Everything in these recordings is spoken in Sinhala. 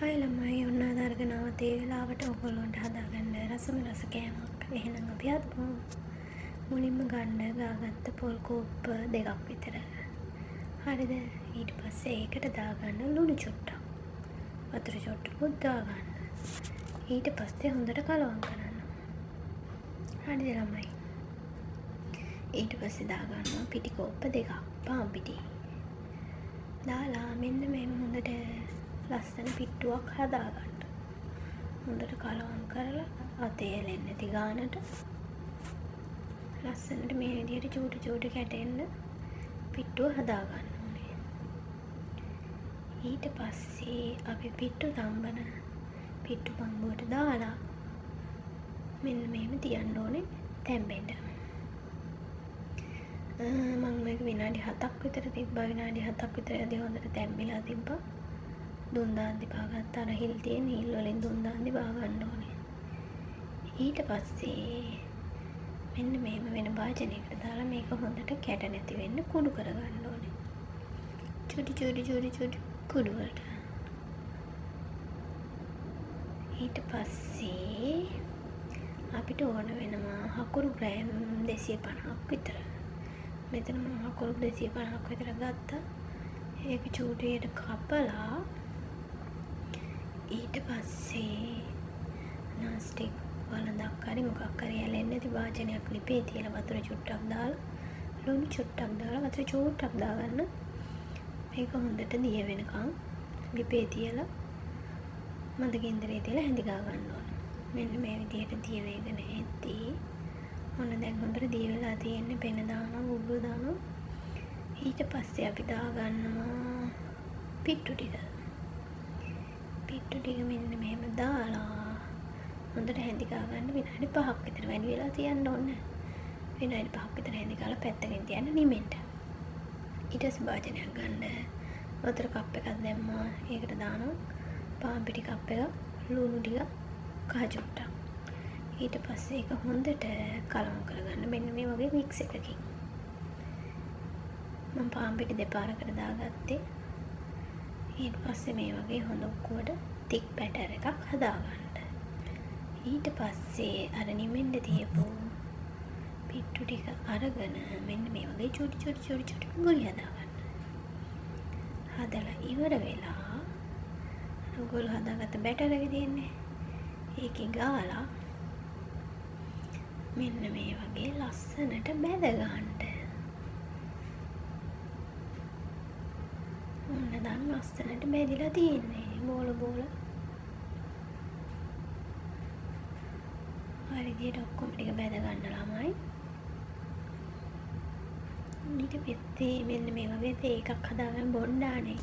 හයි ළමයි ඔන්න අද අරගෙන ආවත් ඒ වෙලාවට ඔයගොල්ලන්ට හදාගන්න රසම රස කෑමක්. එහෙනම් අපි හදමු. මුලින්ම ගන්න ගාගත්ත පොල් කෝප්ප 2ක් විතර. හරිද? ඊට පස්සේ ඒකට දාගන්න ලුණු චුට්ටක්. වතුර චුට්ටකුත් දාගන්න. ඊට පස්සේ හොඳට කලවම් කරන්න. හරිද ළමයි? ඊට පස්සේ දාගන්නවා පිටි කෝප්ප 2ක් පාන් පිටි. දාලා මෙන්න මේ හොඳට ලස්සන පිට්ටුවක් හදාගන්න. හොඳට කලවම් කරලා අතේ එලෙන්නේ නැති ගානට ලස්සනට මේ විදිහට චූටි චූටි කැටෙන්න පිට්ටුව හදාගන්න ඕනේ. ඊට පස්සේ අපි පිට්ටු තම්බන පිට්ටු පම්බුවට දාලා මෙන්න මෙහෙම තියන්න ඕනේ තැම්බෙන්න. මම මේක විනාඩි 7ක් විතර තිබ්බා. විනාඩි 7ක් විතර යද්දී හොඳට තැම්බිලා තිබ්බා. දුම් දාන්දි බාගත්ත අර හිල් තියෙන හිල් වලින් දුම් දාන්දි බා ගන්න ඕනේ. ඊට පස්සේ මෙන්න මේම වෙන භාජනයකට දාලා මේක හොඳට කැට නැති වෙන්න කුඩු කරගන්න ඕනේ. චුටි චුටි චුටි චුටි කුඩු වලට. ඊට පස්සේ අපිට ඕන වෙනවා හකුරු ග්‍රෑම් 250ක් විතර. මෙතන මම හකුරු 250ක් විතර ගත්තා. ඒක චූටියට කපලා ඊට පස්සේ නාස්ටික් වලඳක් හරි මොකක් හරි ඇලෙන්නේ නැති වාජනයක් ලිපේ තියලා වතුර චුට්ටක් දාලා ලුණු චුට්ටක් දාලා වතුර චුට්ටක් දාගන්න. මේක හොඳට දිය වෙනකන් ලිපේ තියලා මද ගින්දරේ තියලා හැඳි ගා ගන්න ඕන. මෙන්න මේ විදිහට දිය වේගන එද්දී ඔන්න දැන් හොඳට දිය වෙලා තියෙන්නේ. පෙන දානවා බුබ්බු දානවා. ඊට පස්සේ අපි දාගන්නවා පිට්ටු ටික. පිට්ටු ටික මෙන්න මෙහෙම දාලා හොඳට හැඳි ගා ගන්න විනාඩි 5ක් විතර. වැඩි වෙලා තියන්න ඕනේ. විනාඩි 5ක් විතර හැඳි ගාලා පැත්තකින් තියන්න නිමෙන්න. ඊට පස්සේ භාජනයක් ගන්න. වතුර කප් එකක් දැම්මා. ඒකට දානවා පාන් පිටි කප් එකක්, ලුණු ටික, කහ චුට්ටක්. ඊට පස්සේ ඒක හොඳට කලවම් කරගන්න මෙන්න මේ වගේ මික්ස් එකකින්. මම පාන් පිටි දෙපාරකට දාගත්තේ. ඊට පස්සේ මේ වගේ හොඳ උක්කුවට තික් බැටර් එකක් හදාගන්න. ඊට පස්සේ අර නිමෙන්න තියපු පිට්ටු ටික අරගෙන මෙන්න මේ වගේ චූටි චූටි චූටි චූටි ගුලි හදාගන්න. හදලා ඉවර වෙලා ඔයගොල්ලෝ හදාගත්ත බැටර් එක තියෙන්නේ. ඒකේ ගාලා මෙන්න මේ වගේ ලස්සනට බැද ගන්න. ඔන්න දැන් ලස්සනට බැදිලා තියෙන්නේ. බෝල බෝල. හරි විදියට ඔක්කොම ටික බැද ගන්න ළමයි. ඊට පස්සේ මෙන්න මේ වගේ තේ එකක් හදාගෙන බොණ්ඩානේ.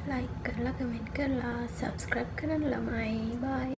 ලයික් කරලා කමෙන්ට් කරලා සබ්ස්ක්‍රයිබ් කරන්න ළමයි. බයි.